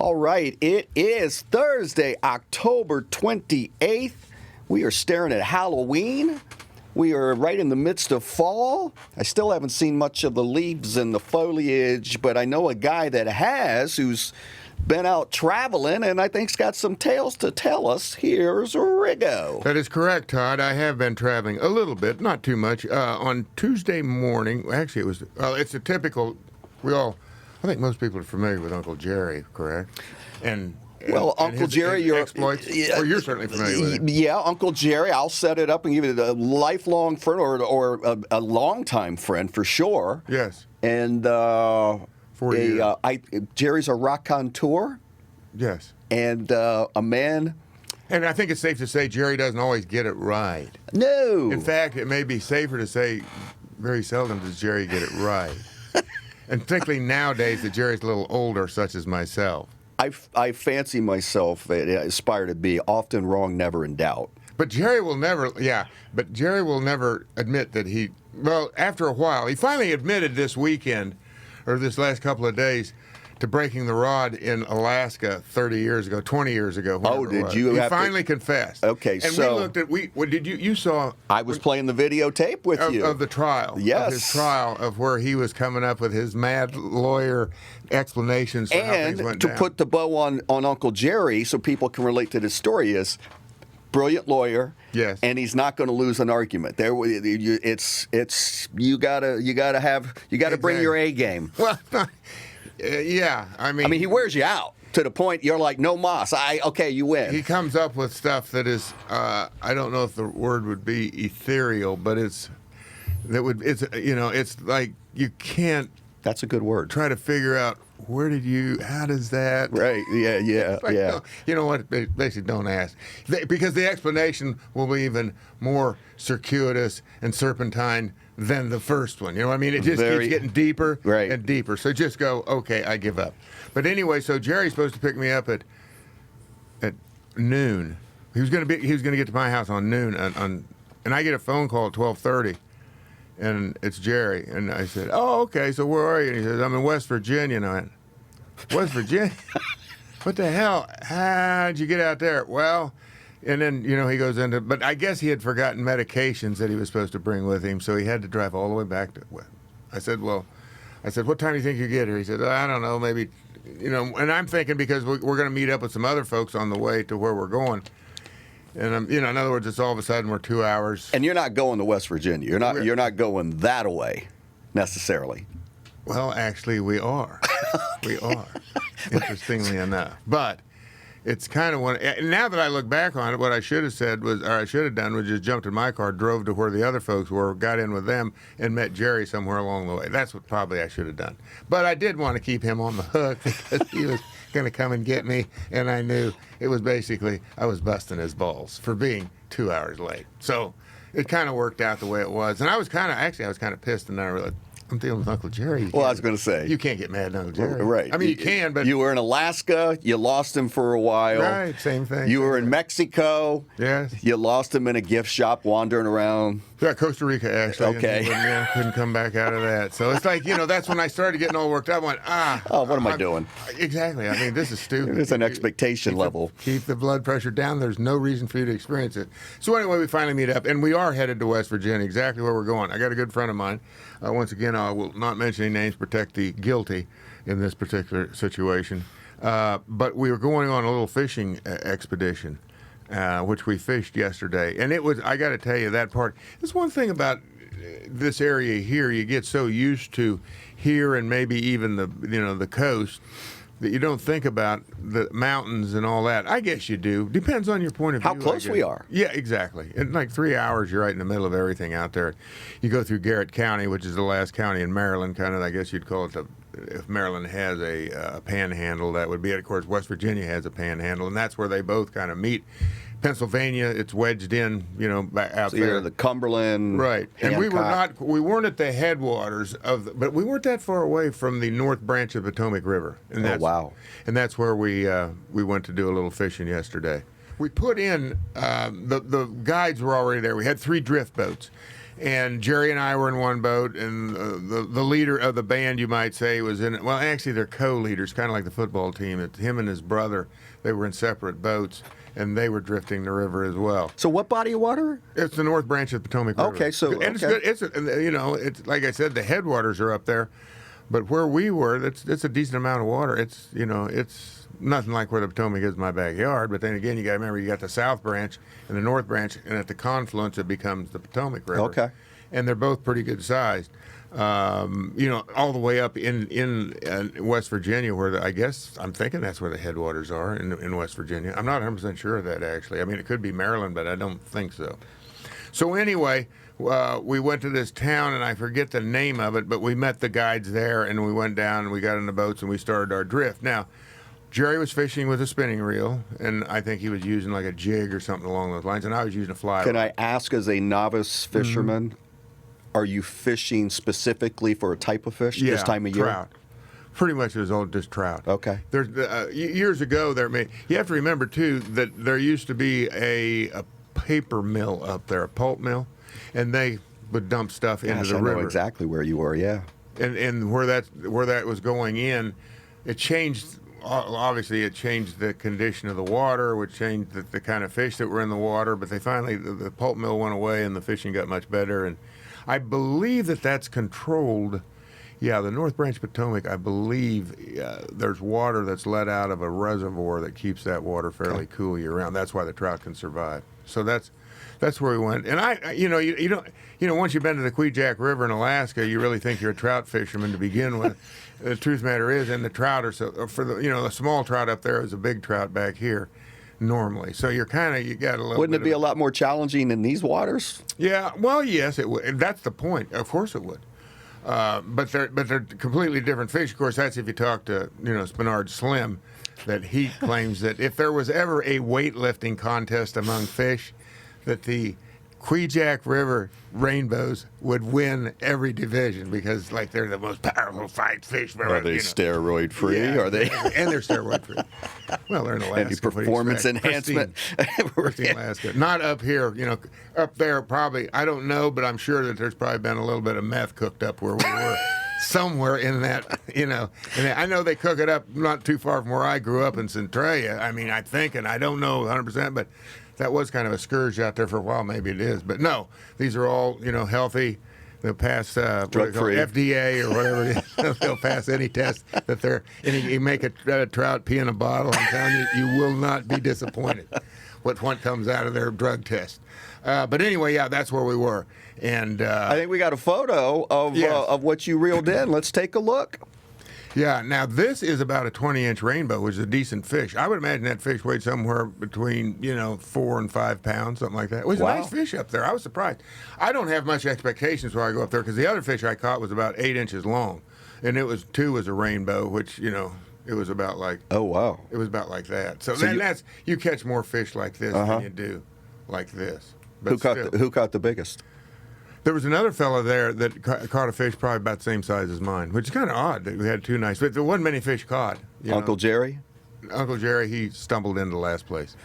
All right, it is Thursday, October 28th. We are staring at Halloween. We are right in the midst of fall. I still haven't seen much of the leaves and the foliage, but I know a guy that has, who's been out traveling, and I think's got some tales to tell us. Here's Riggo. That is correct, Todd. I have been traveling a little bit, not too much. On Tuesday morning, actually, it's a typical, I think most people are familiar with Uncle Jerry, correct? Uncle Jerry, his exploits. Or you're certainly familiar with it. Yeah, Uncle Jerry. I'll set it up and give it a lifelong friend or a longtime friend for sure. Yes. And 40 years. Jerry's a raconteur. Yes. And a man. And I think it's safe to say Jerry doesn't always get it right. No. In fact, it may be safer to say very seldom does Jerry get it right. And particularly nowadays that Jerry's a little older, such as myself. I fancy myself, aspire to be often wrong, never in doubt. But Jerry will never admit that after a while, he finally admitted this weekend, or this last couple of days, to breaking the rod in Alaska 20 years ago. Oh, did you? He finally confessed. Okay, and we looked at, you saw? I was playing the videotape with you. Of the trial. Yes. Of his trial, of where he was coming up with his mad lawyer explanations for how things went down. And to put the bow on Uncle Jerry so people can relate to this story is, brilliant lawyer. Yes. And he's not going to lose an argument. You gotta bring your A game. Well, yeah. I mean, he wears you out to the point you're like, no mas. Okay, you win. He comes up with stuff that is, I don't know if the word would be ethereal, but it's like you can't. That's a good word. Try to figure out how does that? Right, yeah. No, you know what, basically don't ask. Because the explanation will be even more circuitous and serpentine than the first one. You know what I mean? It just keeps getting deeper and deeper. So just go, okay, I give up. But anyway, so Jerry's supposed to pick me up at noon. He was going to get to my house on noon, and I get a phone call at 12:30. And it's Jerry. And I said, oh, okay, so where are you? And he says, I'm in West Virginia. And I went, West Virginia? What the hell? How'd you get out there? Well, and then, he goes into, but I guess he had forgotten medications that he was supposed to bring with him, so he had to drive all the way back to, I said, what time do you think you get here? He said, I don't know, maybe, and I'm thinking because we're going to meet up with some other folks on the way to where we're going. And in other words, it's all of a sudden we're 2 hours. And you're not going to West Virginia. You're not going that away, necessarily. Well, actually, we are. We are, interestingly enough. But it's kind of now that I look back on it, what I should have done was just jumped in my car, drove to where the other folks were, got in with them, and met Jerry somewhere along the way. That's what probably I should have done. But I did want to keep him on the hook because he was going to come and get me, and I knew it was basically I was busting his balls for being 2 hours late. So it kind of worked out the way it was, and I was kind of pissed, and then I realized I'm dealing with Uncle Jerry. Well, I was going to say you can't get mad at Uncle Jerry, right? I mean, you can, but you were in Alaska, you lost him for a while, right? Same thing. You were in Mexico, yes. You lost him in a gift shop wandering around. Yeah, Costa Rica, actually. Okay. And couldn't come back out of that. So it's like, that's when I started getting all worked up. I went, oh, what am I doing? Exactly. I mean, this is stupid. It's an expectation level. Keep the blood pressure down. There's no reason for you to experience it. So anyway, we finally meet up, and we are headed to West Virginia, exactly where we're going. I got a good friend of mine. Once again, I will not mention any names, protect the guilty in this particular situation. But we were going on a little fishing expedition. Which we fished yesterday. And it was, I got to tell you, that part, there's one thing about this area here you get so used to here and maybe even the coast that you don't think about the mountains and all that. I guess you do. Depends on your point of view. How close we are. Yeah, exactly. In like 3 hours, you're right in the middle of everything out there. You go through Garrett County, which is the last county in Maryland, kind of, I guess you'd call it if Maryland has a panhandle, that would be it. Of course, West Virginia has a panhandle, and that's where they both kind of meet. Pennsylvania, it's wedged in, out so there. The Cumberland, right? And Hancock. we weren't at the headwaters but we weren't that far away from the North Branch of Potomac River. And wow! And that's where we went to do a little fishing yesterday. We put in the guides were already there. We had 3 drift boats, And Jerry and I were in one boat, and the leader of the band, you might say, was in it. Well, actually, they're co-leaders, kind of like the football team. It's him and his brother. They were in separate boats, and they were drifting the river as well. So what body of water? It's the North Branch of the Potomac River. Okay, so and it's good. It's like I said, the headwaters are up there, but where we were, it's a decent amount of water. It's nothing like where the Potomac is in my backyard. But then again, you got to remember, you got the South Branch and the North Branch, and at the confluence, it becomes the Potomac River. Okay. And they're both pretty good sized. All the way up in West Virginia, where I guess I'm thinking that's where the headwaters are in West Virginia. I'm not 100% sure of that, actually. I mean, it could be Maryland, but I don't think so. So anyway, we went to this town, and I forget the name of it, but we met the guides there, and we went down, and we got in the boats, and we started our drift. Now, Jerry was fishing with a spinning reel, and I think he was using like a jig or something along those lines, and I was using a fly Can rod. I ask, as a novice fisherman, are you fishing specifically for a type of fish this time of year? Trout. Pretty much it was all just trout. Okay. There's years ago you have to remember too that there used to be a paper mill up there, a pulp mill, and they would dump stuff into the I river. know exactly where you were. Yeah. And where that was going in, it changed. Obviously, it changed the condition of the water, which changed the kind of fish that were in the water. But they finally, the pulp mill went away, and the fishing got much better. And I believe that's controlled. Yeah, the North Branch Potomac, I believe there's water that's let out of a reservoir that keeps that water fairly cool year round. That's why the trout can survive. So that's where we went. And you don't, once you've been to the Kvichak River in Alaska, you really think you're a trout fisherman to begin with. The truth of the matter is, and the trout are the small trout up there is a big trout back here normally. So you got a little. Wouldn't it be a lot more challenging in these waters? Yeah, well, yes, it would. And that's the point. Of course it would. But they're completely different fish. Of course, that's if you talk to Spinard Slim, that he claims that if there was ever a weightlifting contest among fish, that the Kvichak River rainbows would win every division because they're the most powerful fight fish. Are they steroid free? Yeah, Are they? And they're steroid free. Well, they're in Alaska. Any performance enhancement? Pristine Alaska. Not up here. Up there probably. I don't know, but I'm sure that there's probably been a little bit of meth cooked up where we were. Somewhere in that, And I know they cook it up not too far from where I grew up in Centralia. I mean, I think, and I don't know 100%, but that was kind of a scourge out there for a while. Maybe it is, but no, these are all healthy. They'll pass drug-free FDA or whatever it is. They'll pass any test that they're. And you make a trout pee in a bottle. I'm telling you, you will not be disappointed what comes out of their drug test. But anyway, yeah, that's where we were. And I think we got a photo of what you reeled in. Let's take a look. Yeah, now this is about a 20-inch rainbow, which is a decent fish. I would imagine that fish weighed somewhere between 4 and 5 pounds, something like that. It was a nice fish up there. I was surprised. I don't have much expectations when I go up there because the other fish I caught was about 8 inches long, and it was a rainbow, which it was about like. Oh wow! It was about like that. So then you catch more fish like this than you do like this. But who caught the biggest? There was another fellow there that caught a fish probably about the same size as mine, which is kind of odd that we had two nice. But there wasn't many fish caught. Uncle Jerry? Uncle Jerry, he stumbled into last place.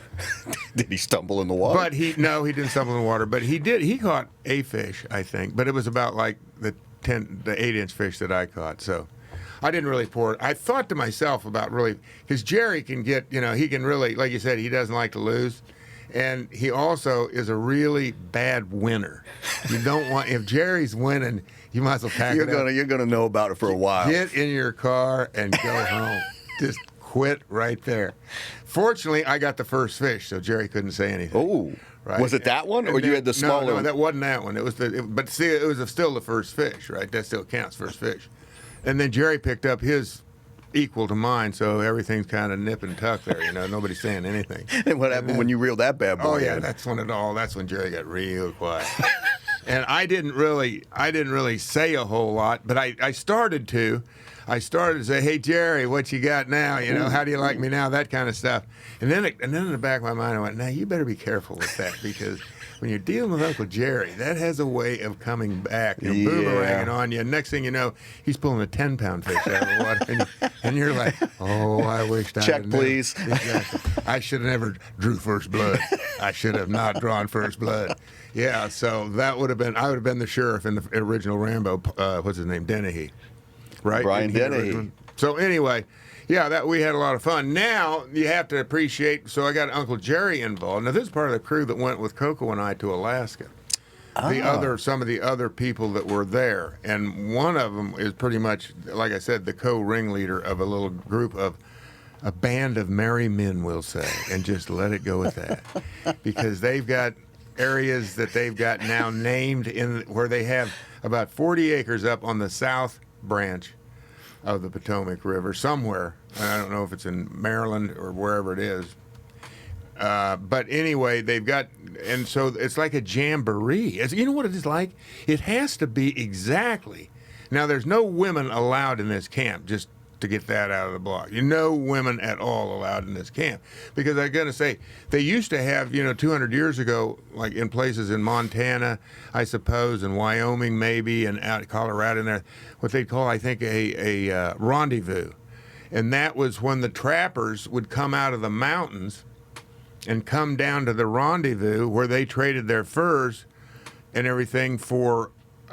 Did he stumble in the water? But he didn't stumble in the water. But he did. He caught a fish, I think. But it was about like the 8-inch fish that I caught. So I didn't really pour it. I thought to myself about because Jerry can get, he can really, like you said, he doesn't like to lose. And he also is a really bad winner. You don't want, if Jerry's winning, you might as well pack it up. You're gonna know about it for a while. Get in your car and go home. Just quit right there. Fortunately, I got the first fish, so Jerry couldn't say anything. Oh, right? Was it that one, or you had the smaller? No, that wasn't that one. It was but see, it was still the first fish, right? That still counts, first fish. And then Jerry picked up his equal to mine, so everything's kind of nip and tuck there. Nobody's saying anything. And what happened when you reeled that bad boy? Oh yeah, that's when Jerry got real quiet. And I didn't really say a whole lot, but I started to. I started to say, "Hey Jerry, what you got now? You know, how do you like me now?" That kind of stuff. And then in the back of my mind, I went, "Now you better be careful with that because when you're dealing with Uncle Jerry, that has a way of coming back, boomeranging on you. And next thing you know, he's pulling a 10-pound fish out of the water, and you're like, oh, I wish I check, please. Exactly. I should have never drew first blood. I should have not drawn first blood. Yeah, so I would have been the sheriff in the original Rambo. What's his name? Dennehy, right? Brian Dennehy. So anyway. Yeah, we had a lot of fun. Now you have to appreciate. So I got Uncle Jerry involved. Now this is part of the crew that went with Coco and I to Alaska. Some of the other people that were there, and one of them is pretty much, like I said, the co-ringleader of a little group of a band of merry men, we'll say, and just let it go with that, because they've got areas that they've got now named in where they have about 40 acres up on the south branch of the Potomac River somewhere. I don't know if it's in Maryland or wherever it is. But anyway, they've got, and so it's like a jamboree. You know what it is like? It has to be exactly. Now, there's no women allowed in this camp, just to get that out of the block. No women at all allowed in this camp. Because I'm going to say, they used to have, 200 years ago, like in places in Montana, I suppose, and Wyoming maybe, and out Colorado in there, what they call, I think, a rendezvous. And that was when the trappers would come out of the mountains and come down to the rendezvous where they traded their furs and everything for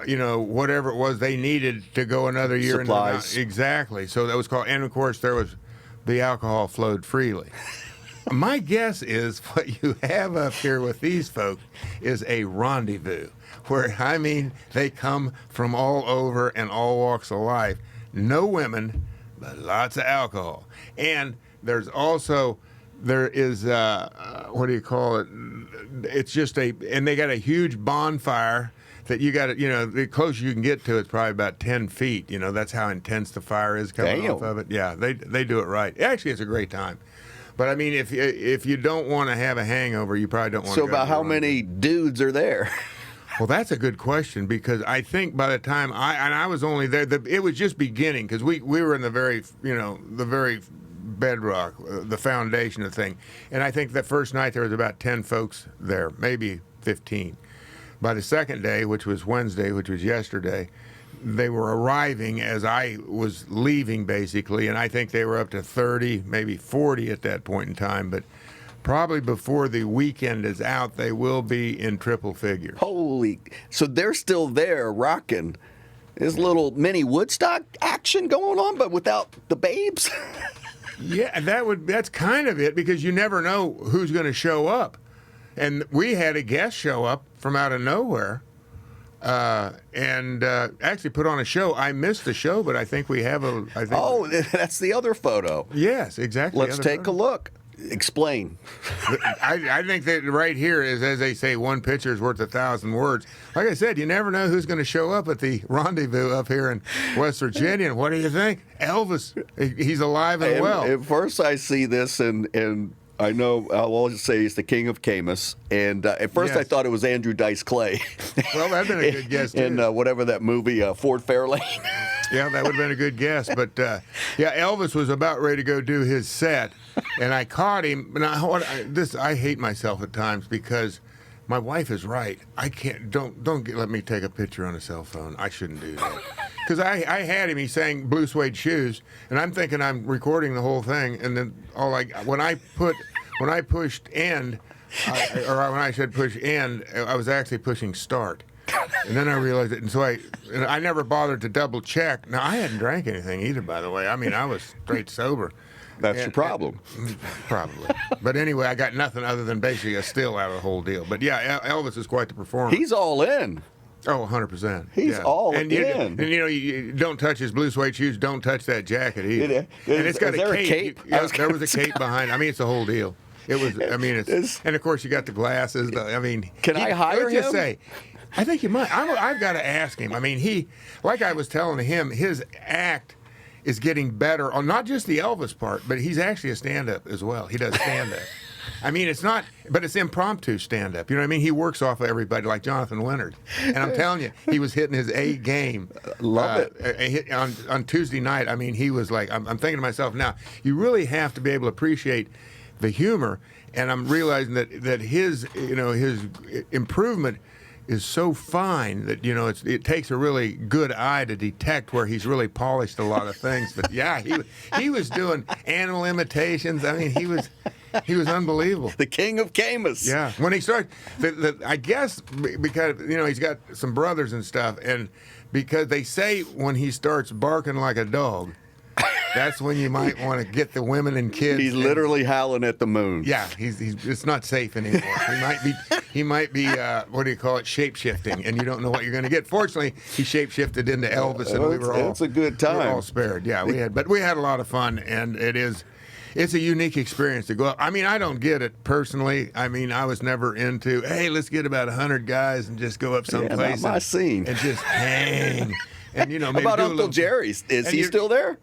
whatever it was they needed to go another year. Supplies. Exactly. So that was called, and of course the alcohol flowed freely. My guess is what you have up here with these folks is a rendezvous where, they come from all over and all walks of life. No women, but lots of alcohol. And there is, what do you call it? It's just and they got a huge bonfire that you got to, the closer you can get to it's probably about 10 feet. That's how intense the fire is coming off of it. Yeah, they do it right. Actually, it's a great time. But if you don't want to have a hangover, you probably don't want to. So about how many dudes are there? Well, that's a good question, because I think by the time I was only there, it was just beginning, because we were in the very bedrock, the foundation of the thing. And I think the first night there was about 10 folks there, maybe 15. By the second day, which was Wednesday, which was yesterday, they were arriving as I was leaving, basically, and I think they were up to 30, maybe 40 at that point in time. But probably before the weekend is out, they will be in triple figures. Holy! So they're still there rocking. There's a little mini Woodstock action going on, but without the babes. Yeah, that's kind of it, because you never know who's going to show up. And we had a guest show up from out of nowhere and actually put on a show. I missed the show, but I think we have Oh, that's the other photo. Yes, exactly. Let's take a look. Explain. I think that right here is, as they say, one picture is worth 1,000 words. Like I said, you never know who's going to show up at the rendezvous up here in West Virginia. And what do you think? Elvis. He's alive and well. At first I see this and I know, I'll always say he's the king of Camus. And at first I thought it was Andrew Dice Clay. Well, that'd been a good guess, too. In whatever that movie, Ford Fairlane. Yeah, that would have been a good guess. But, Elvis was about ready to go do his set. And I caught him. And I hate myself at times, because my wife is right. I can't, let me take a picture on a cell phone. I shouldn't do that. Because I had him, he sang Blue Suede Shoes, and I'm thinking I'm recording the whole thing, and then when I pushed end, or when I said push end, I was actually pushing start. And then I realized it, and so I never bothered to double check. Now, I hadn't drank anything either, by the way. I was straight sober. That's your problem. Probably. But anyway, I got nothing other than basically a still out of the whole deal. But yeah, Elvis is quite the performer. He's all in. Oh, 100%. He's all in. And you don't touch his blue suede shoes. Don't touch that jacket either. And it's got a cape. Yeah, there was a cape behind. It's a whole deal. It was. And of course you got the glasses. Can I hire him? Just say, I think you might. I've got to ask him. He, like I was telling him, his act is getting better on not just the Elvis part, but he's actually a stand-up as well. He does stand-up. I mean, it's not, but it's impromptu stand-up. You know what I mean? He works off of everybody like Jonathan Leonard. And I'm telling you, he was hitting his A game. Love it. On Tuesday night, I mean, he was like, I'm thinking to myself now, you really have to be able to appreciate the humor. And I'm realizing that his improvement is so fine that it takes a really good eye to detect where he's really polished a lot of things. But yeah, he was doing animal imitations. I mean, he was unbelievable. The king of Camus. Yeah, when he started, I guess because he's got some brothers and stuff, and because they say when he starts barking like a dog, that's when you might want to get the women and kids. He's literally howling at the moon. Yeah, he's it's not safe anymore. He might be what do you call it, shape-shifting, and you don't know what you're going to get. Fortunately, he shape-shifted into Elvis, and we were all it's a good time. We were all spared. Yeah, we had a lot of fun, and it's a unique experience to go up. I mean, I don't get it personally. I mean, I was never into, hey, let's get about 100 guys and just go up someplace. Not my scene. And just hang. And maybe how about Uncle Jerry's? Is he still there?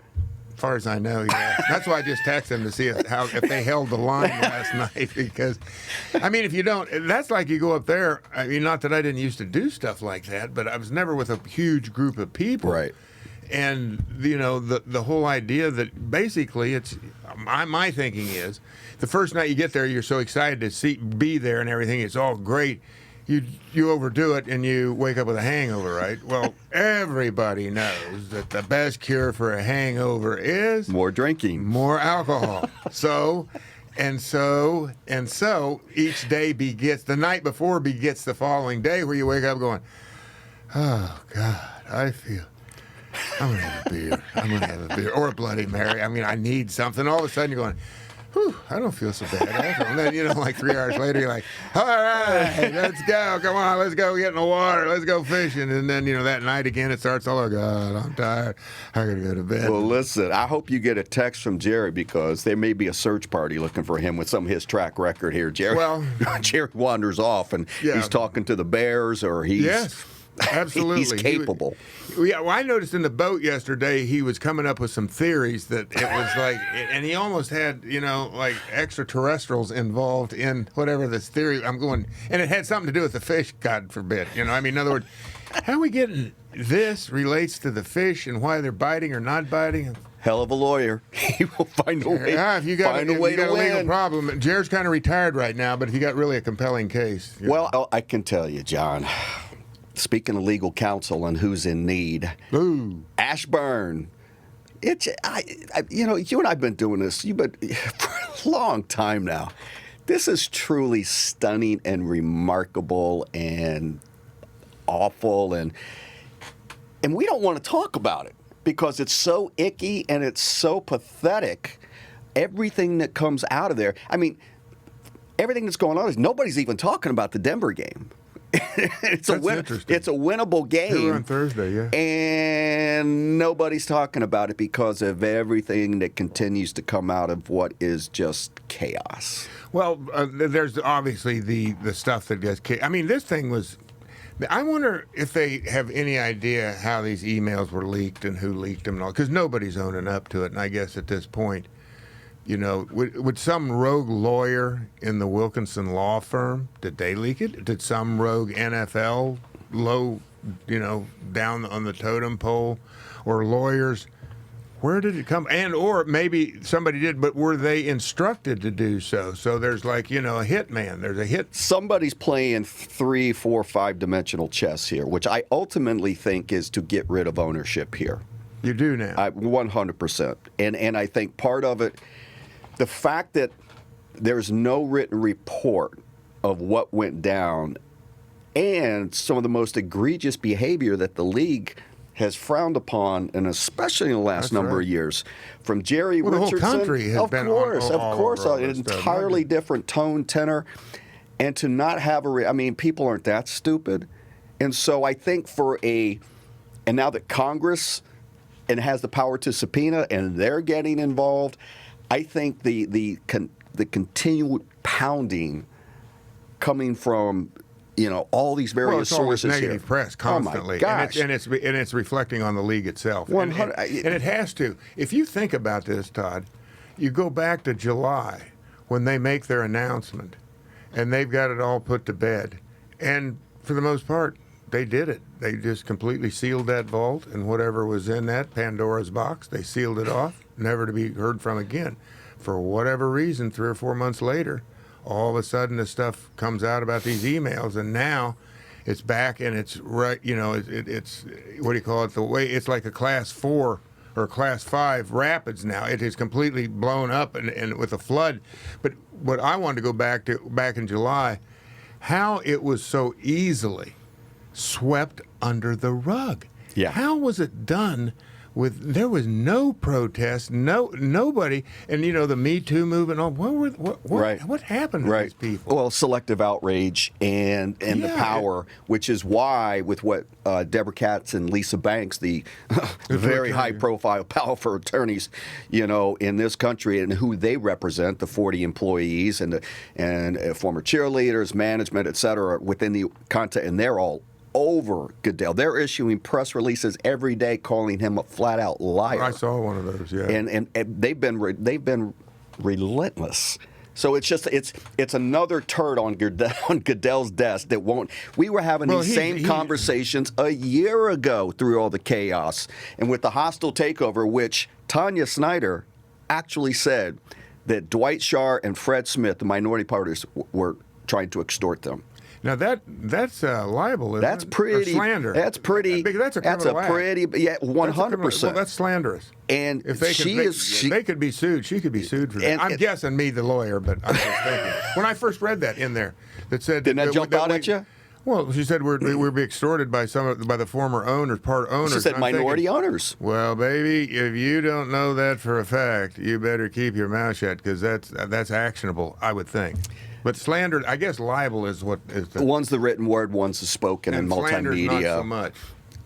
As far as I know, yeah. That's why I just texted him to see if they held the line last night. Because, I mean, if you don't, that's like you go up there. I mean, not that I didn't used to do stuff like that, but I was never with a huge group of people. Right. And the whole idea that basically it's my thinking is the first night you get there, you're so excited to be there and everything. It's all great. You overdo it and you wake up with a hangover, right? Well, everybody knows that the best cure for a hangover is more drinking, more alcohol. So each day begets the night before begets the following day, where you wake up going, oh God, I'm going to have a beer. I'm going to have a beer. Or a Bloody Mary. I mean, I need something. All of a sudden, you're going, whew, I don't feel so bad. And then, like 3 hours later, you're like, all right, let's go. Come on, let's go get in the water. Let's go fishing. And then, that night again, it starts all, oh, God, I'm tired. I got to go to bed. Well, listen, I hope you get a text from Jerry, because there may be a search party looking for him with some of his track record here. Jerry wanders off, and he's talking to the Bears, or he's... Yes. Absolutely. He's capable. Well, I noticed in the boat yesterday he was coming up with some theories that it was like, and he almost had, like extraterrestrials involved in whatever this theory. I'm going, and it had something to do with the fish, God forbid. I mean, in other words, how are we getting this relates to the fish and why they're biting or not biting? Hell of a lawyer. He will find a way. Yeah, if you got a legal win. problem. Jared's kind of retired right now, but if you got really a compelling case. Well, I can tell you, John. Speaking of legal counsel and who's in need, Ooh. Ashburn. You and I've been doing this. You've been for a long time now. This is truly stunning and remarkable and awful, and we don't want to talk about it because it's so icky and it's so pathetic. Everything that comes out of there. I mean, everything that's going on is nobody's even talking about the Denver game. It's a winnable game. Here on Thursday, yeah. And nobody's talking about it because of everything that continues to come out of what is just chaos. Well, there's obviously the stuff that gets kicked. I mean, this thing was... I wonder if they have any idea how these emails were leaked and who leaked them and all, because nobody's owning up to it. And I guess at this point, would some rogue lawyer in the Wilkinson law firm, did they leak it? Did some rogue NFL down on the totem pole, or lawyers? Where did it come? And or maybe somebody did, but were they instructed to do so? So there's like, a hitman. There's a hit. Somebody's playing 3, 4, 5-dimensional chess here, which I ultimately think is to get rid of ownership here. You do now? 100%. And I think part of it, the fact that there's no written report of what went down and some of the most egregious behavior that the league has frowned upon, and especially in the last number of years, from Jerry Richardson. The whole country has been of course, an entirely different tone, tenor, and to not have people aren't that stupid. And so I think and now that Congress has the power to subpoena and they're getting involved, I think the continued pounding coming from all these various sources it's negative press constantly, oh my gosh. And it's reflecting on the league itself. And it has to. If you think about this, Todd, you go back to July when they make their announcement, and they've got it all put to bed. And for the most part, they did it. They just completely sealed that vault, and whatever was in that Pandora's box, they sealed it off, never to be heard from again. For whatever reason, 3 or 4 months later, all of a sudden this stuff comes out about these emails, and now it's back, and it's right. It's what do you call it? The way it's like a class 4 or class 5 rapids now. It is completely blown up and with a flood. But what I wanted to go back to back in July, how it was so easily swept under the rug. Yeah. How was it done? There was no protest, nobody, and the Me Too movement. What happened to these people? Well, selective outrage and the power, which is why with what Deborah Katz and Lisa Banks, the very high-profile, powerful attorneys, in this country, and who they represent, the 40 employees and former cheerleaders, management, et cetera, within the content, and they're all over Goodell. They're issuing press releases every day calling him a flat-out liar. I saw one of those, yeah. And they've been relentless. So it's another turd on Goodell's desk that won't. We were having these same conversations a year ago through all the chaos and with the hostile takeover, which Tanya Snyder actually said that Dwight Schrute and Fred Smith, the minority parties, were trying to extort them. Now that's libel. That's pretty. Or slander. That's pretty. That's a criminal act. 100%. Well, that's slanderous. And if they could be sued. She could be sued for that. I'm guessing me, the lawyer, but I'm just thinking. When I first read that in there, that said didn't that jump out at you? Well, she said we're being extorted by the former owners, part owners. She said minority owners. Well, baby, if you don't know that for a fact, you better keep your mouth shut because that's actionable, I would think. But slander, I guess libel is what is the... One's the written word, one's the spoken and multimedia. Not so much.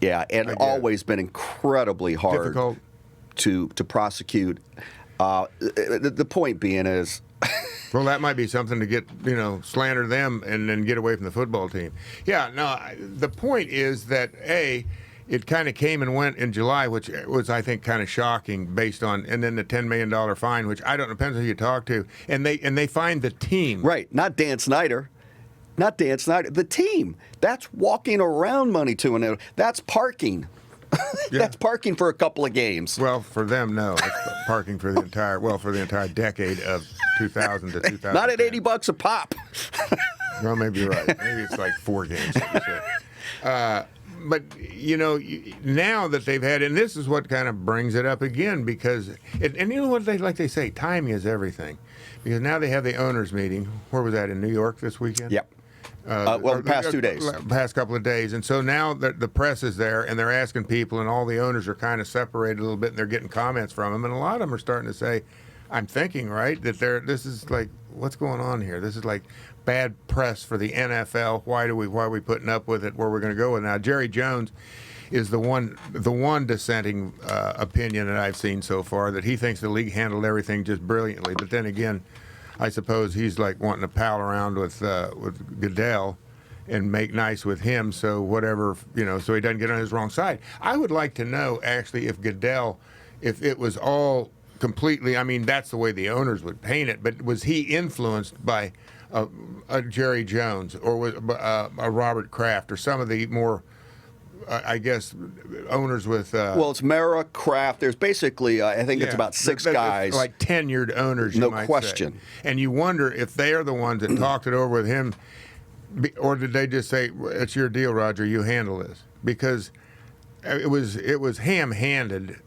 Yeah, and always been incredibly hard difficult to prosecute. The point being is... Well, that might be something to get, slander them and then get away from the football team. Yeah, no, the point is that, it kind of came and went in July, which was, I think, kind of shocking based on, and then the $10 million fine, which I don't know, depends on who you talk to, and they fined the team. Right, not Dan Snyder. Not Dan Snyder. The team. That's walking around money to and that's parking. Yeah. That's parking for a couple of games. Well, for them, no. It's parking for the entire decade of 2000 to 2000. Not at $80 a pop. Well, maybe you're right. Maybe it's like 4 games. But, now that they've had, and this is what kind of brings it up again, because, and you know what they say, timing is everything. Because now they have the owners meeting. Where was that, in New York this weekend? Yep. The past 2 days. Past couple of days. And so now the press is there, and they're asking people, and all the owners are kind of separated a little bit, and they're getting comments from them. And a lot of them are starting to say, I'm thinking, right, that this is like, what's going on here? This is like bad press for the NFL. Why are we putting up with it? Where we're going to go with it now? Jerry Jones is the one dissenting opinion that I've seen so far, that he thinks the league handled everything just brilliantly. But then again, I suppose he's like wanting to pal around with Goodell and make nice with him, so whatever, so he doesn't get on his wrong side. I would like to know, actually, if Goodell, if it was all completely, I mean, that's the way the owners would paint it, but was he influenced by a Jerry Jones or was a Robert Kraft or some of the more, I guess, owners with... well, it's Mara, Kraft. There's basically, I think it's about 6 guys. Like tenured owners, no question. Say. And you wonder if they are the ones that talked it over with him, or did they just say, it's your deal, Roger, you handle this? Because it was ham-handed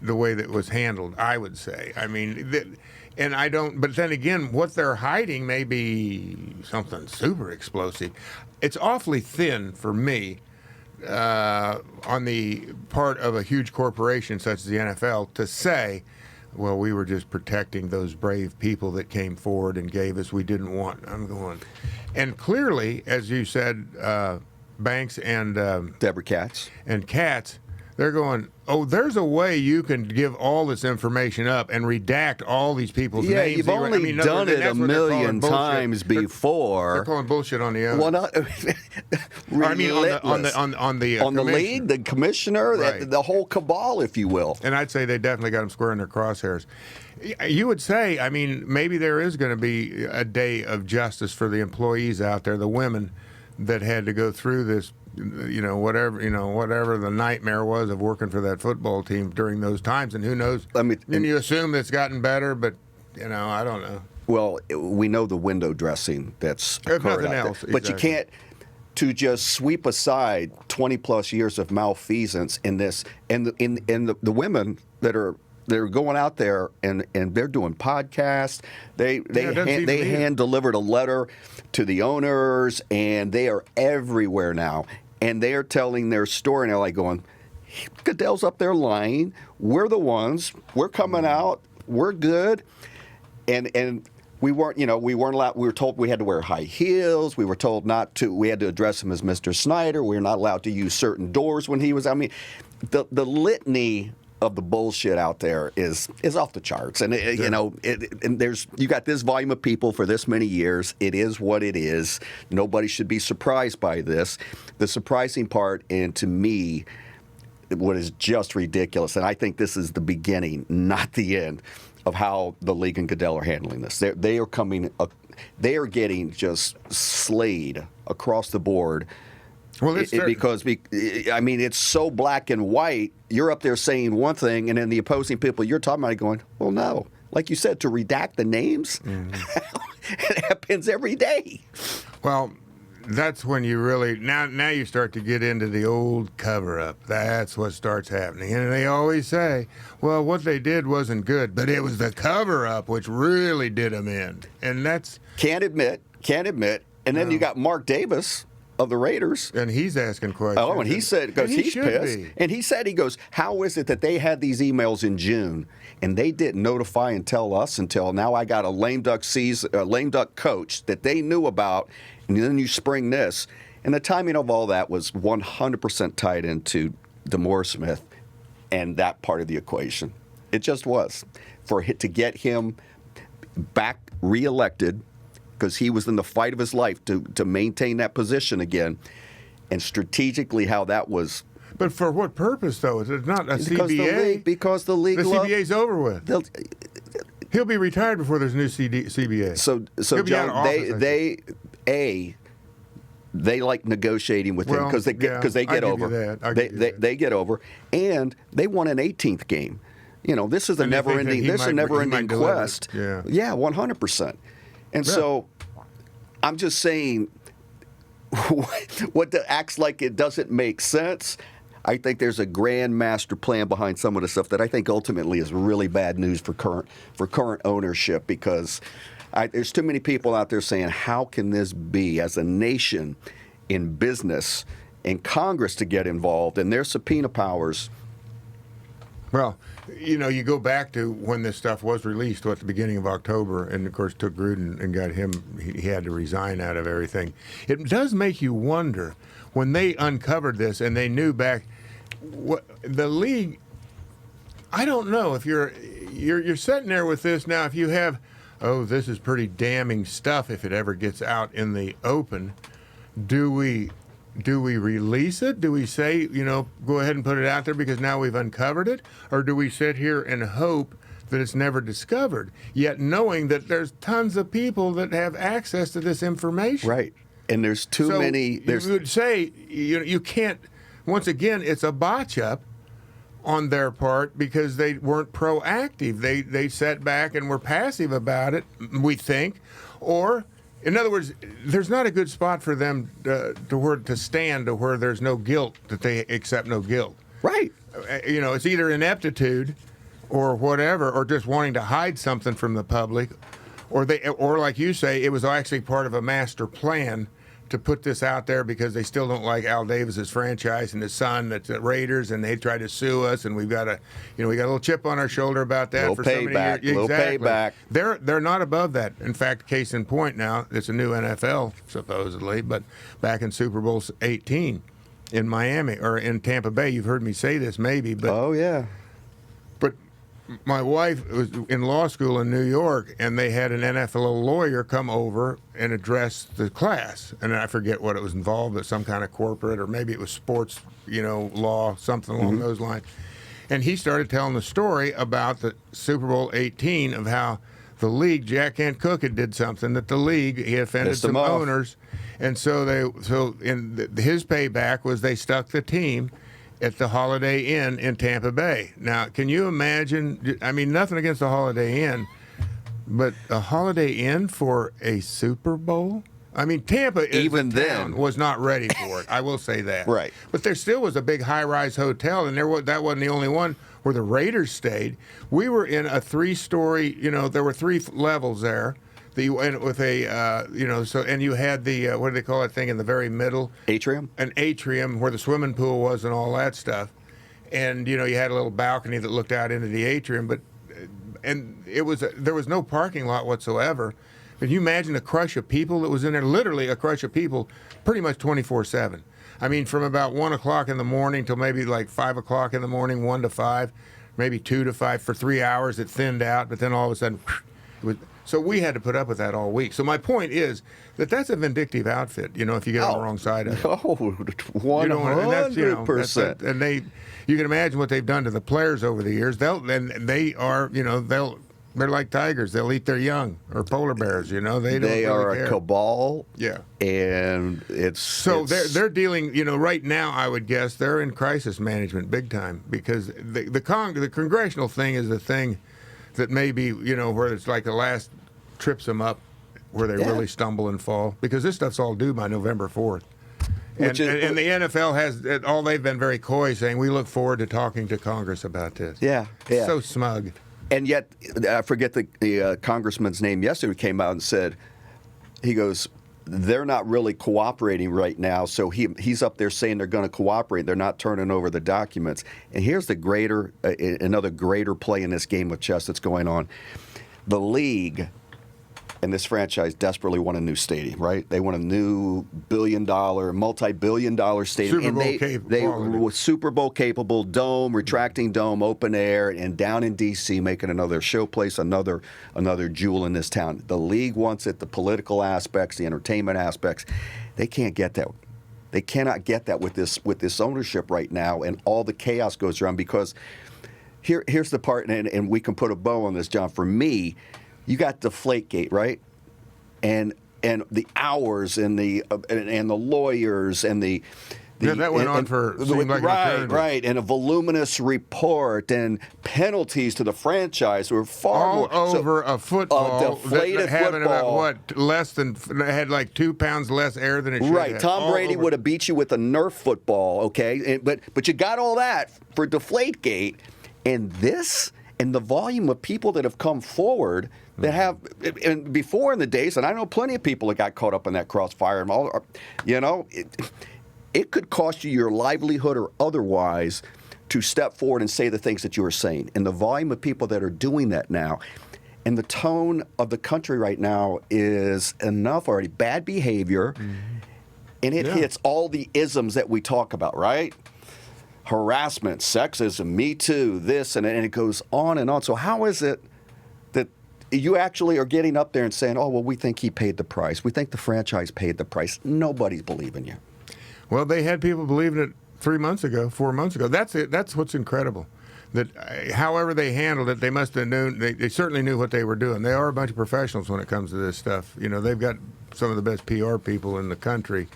the way that it was handled, I would say. I mean... And I don't, but then again, what they're hiding may be something super explosive. It's awfully thin for me on the part of a huge corporation such as the NFL to say, well, we were just protecting those brave people that came forward and gave us we didn't want. I'm going. And clearly, as you said, Banks and Deborah Katz. And Katz, They're going, oh, there's a way you can give all this information up and redact all these people's Yeah, names. you've only done it a million times before. They're calling bullshit on the other. Well, not I mean, on the league, the commissioner, Right. the whole cabal, if you will. And I'd say they definitely got them square in their crosshairs. You would say, I mean, maybe there is going to be a day of justice for the employees out there, the women that had to go through this, whatever the nightmare was of working for that football team during those times. And who knows? I mean, and you assume it's gotten better, but I don't know. Well, we know the window dressing that's If occurred nothing out else, there. But you can't to just sweep aside 20 plus years of malfeasance in this, and the women they're going out there and they're doing podcasts. They hand delivered a letter to the owners, and they are everywhere now. And they are telling their story, and they're like going, Goodell's up there lying. We're the ones. We're coming out. We're good. And we weren't allowed. We were told we had to wear high heels. We were told not to. We had to address him as Mr. Snyder. We were not allowed to use certain doors when he was. I mean, the litany of the bullshit out there is off the charts. And and you got this volume of people for this many years. It is what it is. Nobody should be surprised by this. The surprising part, and to me, what is just ridiculous, and I think this is the beginning, not the end, of how the league and Goodell are handling this. They are getting just slayed across the board. Well, because it's so black and white. You're up there saying one thing, and then the opposing people you're talking about are going, well, no. Like you said, to redact the names, it happens every day. Well, that's when you really now you start to get into the old cover-up. That's what starts happening. And they always say, well, what they did wasn't good, but it was the cover-up which really did them in. And that's... Can't admit. And then you got Mark Davis of the Raiders. And he's asking questions. Oh, and he said, because he's pissed. And he said, how is it that they had these emails in June and they didn't notify and tell us until now I got a lame duck coach that they knew about, and then you spring this. And the timing of all that was 100% tied into DeMaurice Smith and that part of the equation. It just was. To get him back reelected, because he was in the fight of his life to maintain that position again, and strategically how that was. But for what purpose, though? Is it not a CBA? Because the league. The CBA's over with. He'll be retired before there's a new CBA. So John, they like negotiating with him because they get over. They get over, and they won an 18th game. This is a never-ending quest. Yeah, 100%. And so, I'm just saying, what acts like it doesn't make sense. I think there's a grand master plan behind some of the stuff that I think ultimately is really bad news for current ownership, because there's too many people out there saying, how can this be, as a nation, in business, and Congress to get involved and their subpoena powers? Well, you go back to when this stuff was released at the beginning of October, and of course took Gruden and got him, he had to resign out of everything. It does make you wonder, when they uncovered this and they knew back, what the league, I don't know, if you're sitting there with this now, if you have, this is pretty damning stuff if it ever gets out in the open, do we release it? Do we say, go ahead and put it out there because now we've uncovered it? Or do we sit here and hope that it's never discovered, yet knowing that there's tons of people that have access to this information? Right. And there's too many. You would say, you can't, once again, it's a botch-up on their part because they weren't proactive. They sat back and were passive about it, we think, or... In other words, there's not a good spot for them to stand to where there's no guilt, that they accept no guilt. Right. It's either ineptitude or whatever, or just wanting to hide something from the public, or like you say, it was actually part of a master plan to put this out there because they still don't like Al Davis's franchise and his son that's at Raiders, and they tried to sue us, and we've got we got a little chip on our shoulder about that for so many years. Little payback. They're not above that. In fact, case in point now, it's a new NFL supposedly, but back in Super Bowl 18, in Miami or in Tampa Bay. You've heard me say this maybe, but Oh yeah. but my wife was in law school in New York, and they had an NFL lawyer come over and address the class. And I forget what it was involved, but some kind of corporate, or maybe it was sports, law, something along those lines. And he started telling the story about the Super Bowl 18 of how the league, Jack Kent Cooke had did something that the league, he offended Pissed 'em some off. owners. And so his payback was they stuck the team at the Holiday Inn in Tampa Bay. Now, can you imagine? I mean, nothing against the Holiday Inn, but a Holiday Inn for a Super Bowl? I mean, Tampa Even then was not ready for it. I will say that. Right. But there still was a big high-rise hotel, and that wasn't the only one where the Raiders stayed. We were in a 3-story. There were 3 levels there. That you went with and you had the what do they call that thing in the very middle? Atrium? An atrium where the swimming pool was and all that stuff. And you had a little balcony that looked out into the atrium, and there was no parking lot whatsoever. But you imagine the crush of people that was in there, literally a crush of people, pretty much 24/7. I mean, from about 1 o'clock in the morning till maybe like 5 o'clock in the morning, 1 to 5, maybe 2 to 5 for 3 hours. It thinned out, but then all of a sudden, it was. So we had to put up with that all week. So my point is that's a vindictive outfit, if you get on the wrong side of it. Oh, 100%. And you can imagine what they've done to the players over the years. They're like tigers. They'll eat their young, or polar bears. They don't They are really care. a cabal. Yeah. And They're dealing. Right now, I would guess they're in crisis management big time, because the congressional thing is the thing that maybe where it's like the last trips them up, where they really stumble and fall, because this stuff's all due by November 4th. And the NFL has all, they've been very coy, saying we look forward to talking to Congress about this. Yeah. So smug. And yet, I forget the congressman's name yesterday, came out and said, he goes, they're not really cooperating right now. So he's up there saying they're going to cooperate. They're not turning over the documents. And here's the another greater play in this game of chess that's going on. The league and this franchise desperately want a new stadium, right? They want a new multi-billion-dollar stadium. Super Bowl capable. Super Bowl capable, dome, retracting dome, open air, and down in D.C. making another showplace, another jewel in this town. The league wants it, the political aspects, the entertainment aspects. They can't get that. They cannot get that with this ownership right now, and all the chaos goes around, because here's the part, and we can put a bow on this, John. For me, you got Deflategate, right? And the hours and the lawyers and the that went on for seemed like an eternity. Right, and a voluminous report and penalties to the franchise were far all more over a football, deflated having football. had like 2 pounds less air than it should Right, have. Tom Brady would have beat you with a Nerf football, okay? But you got all that for Deflategate, and this and the volume of people that have come forward that have, and before in the days, and I know plenty of people that got caught up in that crossfire, and all, it could cost you your livelihood or otherwise to step forward and say the things that you were saying. And the volume of people that are doing that now, and the tone of the country right now is enough already. Bad behavior, and it hits all the isms that we talk about, right? Harassment, sexism, Me Too, this, and it goes on and on. So how is it that you actually are getting up there and saying, oh, well, we think he paid the price. We think the franchise paid the price. Nobody's believing you. Well, they had people believing it 4 months ago. That's it. That's what's incredible. That however they handled it, they must have known. They certainly knew what they were doing. They are a bunch of professionals when it comes to this stuff. They've got some of the best PR people in the country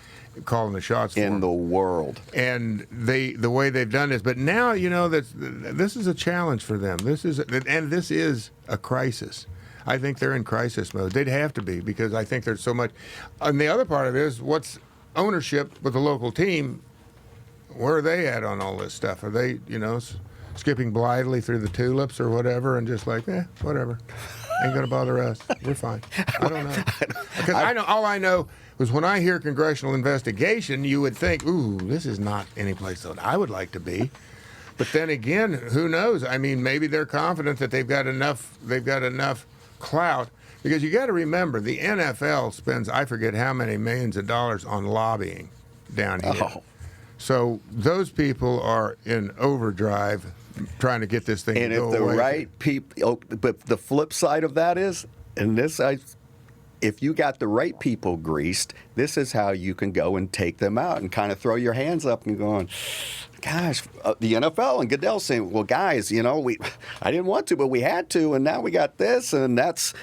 calling the shots for in them. the world. And the way they've done this, but now this is a challenge for them. This is a crisis. I think they're in crisis mode. They'd have to be, because I think there's so much. And the other part of it is, what's ownership with the local team? Where are they at on all this stuff? Are they skipping blithely through the tulips or whatever, and just like, whatever, ain't gonna bother us. We're fine. I don't know, because all I know was when I hear congressional investigation, you would think, ooh, this is not any place that I would like to be. But then again, who knows? I mean, maybe they're confident that they've got enough clout, because you got to remember, the NFL spends, I forget how many millions of dollars on lobbying down here. Oh. So those people are in overdrive trying to get this thing And to go if the away. right people, but the flip side of that is, and this if you got the right people greased, this is how you can go and take them out and kind of throw your hands up and going, gosh, the NFL and Goodell saying, well, guys, I didn't want to, but we had to, and now we got this, and that's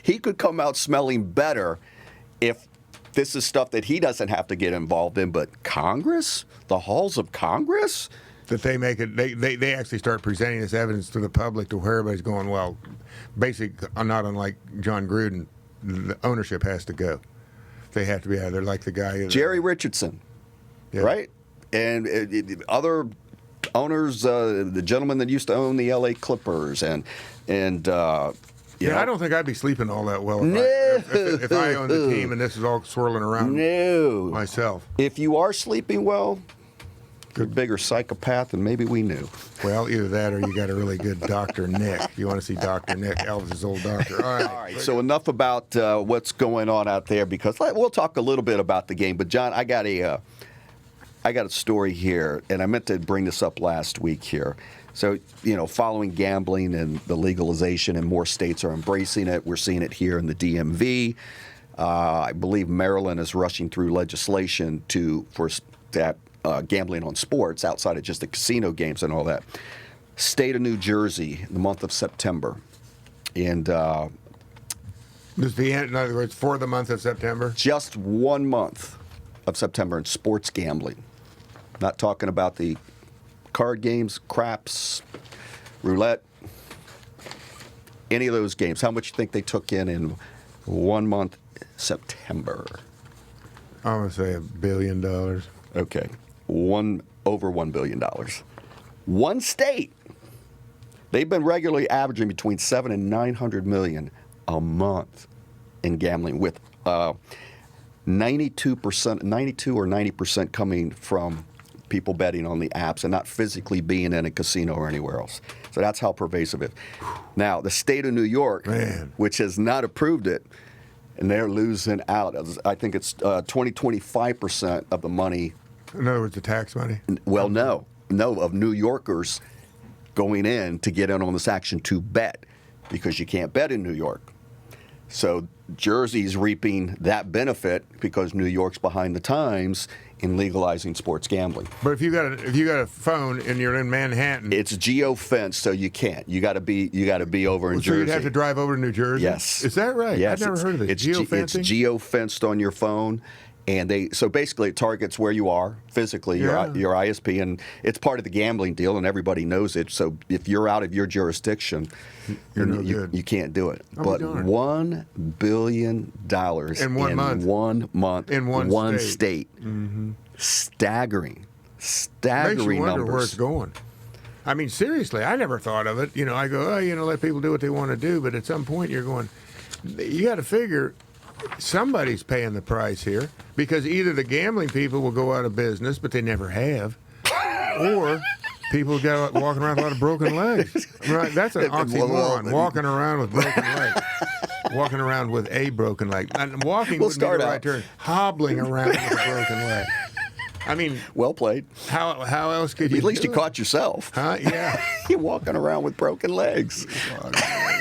he could come out smelling better if this is stuff that he doesn't have to get involved in, but Congress, the halls of Congress. That they make it, they actually start presenting this evidence to the public to where everybody's going, well, basically, not unlike John Gruden, the ownership has to go. They have to be out there, like the guy. Jerry Richardson, Yeah. right? And other owners, the gentleman that used to own the L.A. Clippers, and I don't think I'd be sleeping all that well No. if I owned the team and this is all swirling around No. myself. If you are sleeping well, you're a bigger psychopath than maybe we knew. Well, either that or you got a really good Dr. Nick. You want to see Dr. Nick, Elvis's old doctor. All right. All right, so enough about what's going on out there, because we'll talk a little bit about the game. But John, I got a story here, and I meant to bring this up last week here. So, following gambling and the legalization, and more states are embracing it. We're seeing it here in the DMV. I believe Maryland is rushing through legislation to have gambling on sports outside of just the casino games and all that. State of New Jersey, in the month of September. And This is the end, in other words, for the month of September? just 1 month of September in sports gambling. Not talking about the card games, craps, roulette, any of those games. How much you think they took in 1 month, September? I'm going to say $1 billion. Okay, over $1 billion. One state, they've been regularly averaging between 7 and 900 million a month in gambling, with 92 or 90% coming from people betting on the apps and not physically being in a casino or anywhere else. So that's how pervasive it is. Now, the state of New York, Man. which has not approved it, and they're losing out. I think it's 25% of the money. In other words, the tax money? Well, no, of New Yorkers going in to get in on this action to bet, because you can't bet in New York. So Jersey's reaping that benefit because New York's behind the times in legalizing sports gambling. But if you got a phone and you're in Manhattan, It's geo-fenced, so you can't. You got to be over in so Jersey. you'd have to drive over to New Jersey? Yes. Is that right? Yes, I've never heard of this. It's Geofencing? geo-fenced on your phone, and so basically it targets where you are physically, your Yeah. ISP, and it's part of the gambling deal, and everybody knows it. So if you're out of your jurisdiction, You're no you, good. you can't do it. I'll be But darned. $1 billion In 1 month. 1 month, In one state. Staggering Makes you wonder numbers. where it's going. I mean, seriously, I never thought of it. I go, let people do what they want to do. But at some point, you're going, you got to figure somebody's paying the price here, because either the gambling people will go out of business, but they never have, or people go walking around with a lot of broken legs. Right? That's an oxymoron. Walking around with broken legs. Walking around with a broken leg. And walking wouldn't be the right term. Hobbling around with a broken leg. I mean, Well played. how else could you? At least do you it? caught yourself. Huh? Yeah. You're walking around with broken legs.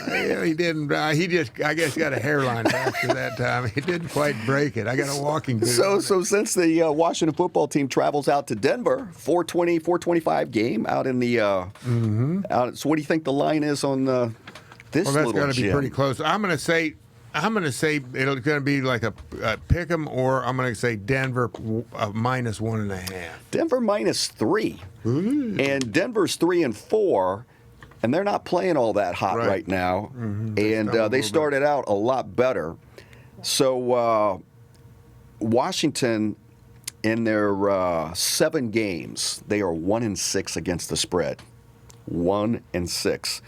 Yeah, he didn't. He just, I guess, got a hairline fracture that time. He didn't quite break it. I got a walking boot. So since the Washington football team travels out to Denver, 425 game out in the out. So what do you think the line is on this Well, that's little got to be gem? pretty close. I'm going to say it's going to be like a pick 'em, or I'm going to say Denver -1.5. Denver -3, and Denver's 3-4, and they're not playing all that hot right now. And they started out a lot better. So Washington, in their 7 games, they are 1-6 against the spread. 1-6.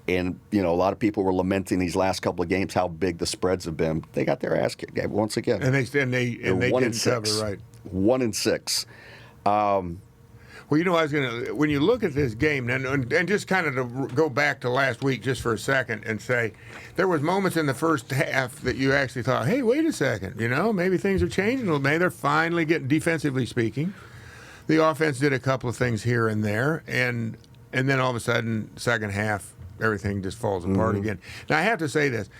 And, a lot of people were lamenting these last couple of games how big the spreads have been. They got their ass kicked once again. And they They're didn't 1-6. cover, right? 1-6. Well, you know, when you look at this game, and just kind of to go back to last week just for a second and say, there was moments in the first half that you actually thought, hey, wait a second, you know, maybe things are changing a little. Maybe they're finally getting, defensively speaking. The offense did a couple of things here and there, and then all of a sudden, second half, everything just falls apart again. Now, I have to say this.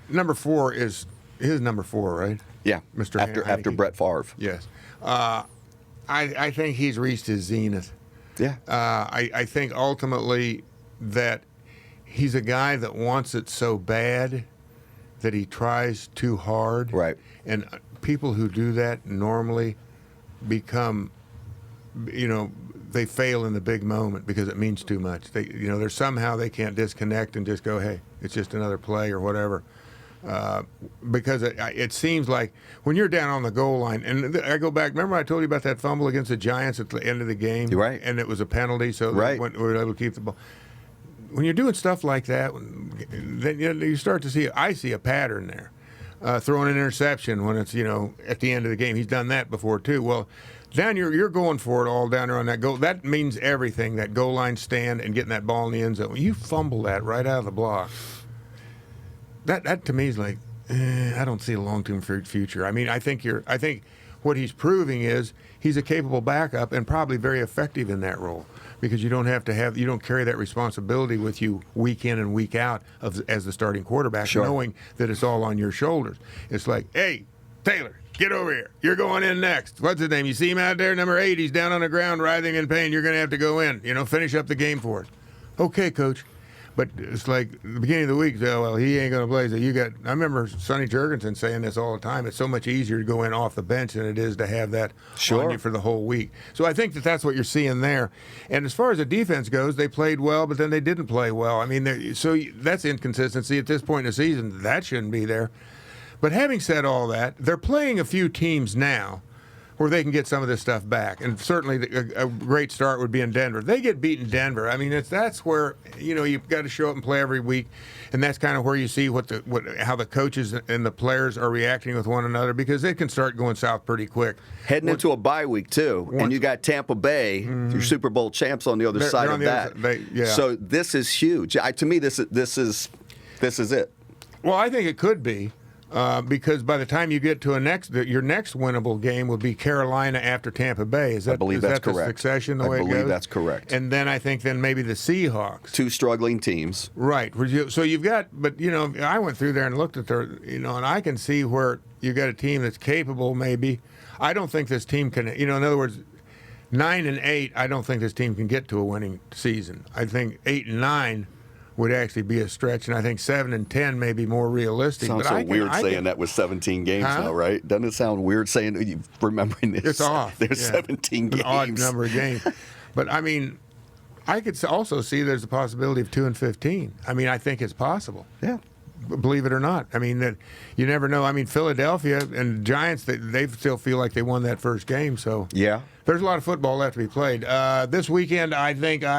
Number 4 is number 4, right? Yeah, Mr. after Brett Favre. Yes. I think he's reached his zenith. Yeah. I think ultimately that he's a guy that wants it so bad that he tries too hard. Right. And people who do that normally become, you know, they fail in the big moment because it means too much. There's somehow they can't disconnect and just go, hey, it's just another play or whatever. Because it seems like when you're down on the goal line, and I go back, remember I told you about that fumble against the Giants at the end of the game? Right. And it was a penalty, so right. we were able to keep the ball. When you're doing stuff like that, then you start to see, I see a pattern there. Throwing an interception when it's, at the end of the game. He's done that before too. Well, down you're going for it all down there on that goal. That means everything, that goal line stand and getting that ball in the end zone. When you fumble that right out of the block, that to me is like, I don't see a long-term future. I mean, I think what he's proving is he's a capable backup and probably very effective in that role because you don't carry that responsibility with you week in and week out as the starting quarterback, sure. knowing that it's all on your shoulders. It's like, hey, Taylor, get over here. You're going in next. What's his name? You see him out there, number 8. He's down on the ground, writhing in pain. You're going to have to go in. Finish up the game for us. Okay, coach. But it's like the beginning of the week, well, he ain't going to play. So I remember Sonny Jurgensen saying this all the time. It's so much easier to go in off the bench than it is to have that on you for the whole week. So I think that's what you're seeing there. And as far as the defense goes, they played well, but then they didn't play well. I mean, so that's inconsistency at this point in the season. That shouldn't be there. But having said all that, they're playing a few teams now where they can get some of this stuff back. And certainly a great start would be in Denver. They get beaten Denver. I mean, that's where, you've got to show up and play every week. And that's kind of where you see how the coaches and the players are reacting with one another because they can start going south pretty quick. Heading into a bye week, too. And you got Tampa Bay, your Super Bowl champs, on the other side of that. So this is huge. To me, this is it. Well, I think it could be. Because by the time you get to your next winnable game will be Carolina after Tampa Bay. I believe that's correct. The succession the way it goes? I believe that's correct. And then I think maybe the Seahawks. 2 struggling teams. Right. So you've got, but I went through there and looked at their, and I can see where you've got a team that's capable maybe. I don't think this team can, in other words, 9 and 8, I don't think this team can get to a winning season. I think 8 and 9 would actually be a stretch, and I think 7 and 10 may be more realistic. Sounds weird saying that with 17 games now, right? Doesn't it sound weird remembering this? It's off. There's 17 games. An odd number of games. But, I mean, I could also see there's a possibility of 2 and 15. I mean, I think it's possible. Yeah. Believe it or not. I mean, that you never know. I mean, Philadelphia and Giants, they still feel like they won that first game. So yeah, there's a lot of football left to be played. This weekend, I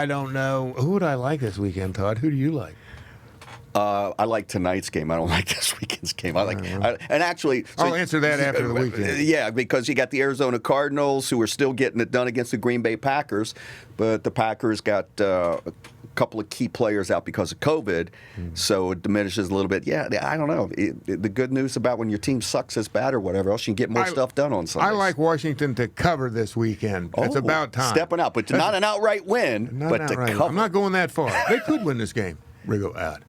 don't know. Who would I like this weekend, Todd? Who do you like? I like tonight's game. I don't like this weekend's game. And actually, I'll answer that after the weekend. Yeah, because you got the Arizona Cardinals who are still getting it done against the Green Bay Packers, but the Packers got a couple of key players out because of COVID, so it diminishes a little bit. Yeah, I don't know. The good news about when your team sucks as bad or whatever else, you can get more stuff done on Sundays. I like Washington to cover this weekend. It's about time. Stepping out, but not an outright win, but to cover. I'm not going that far. They could win this game. Riggo out.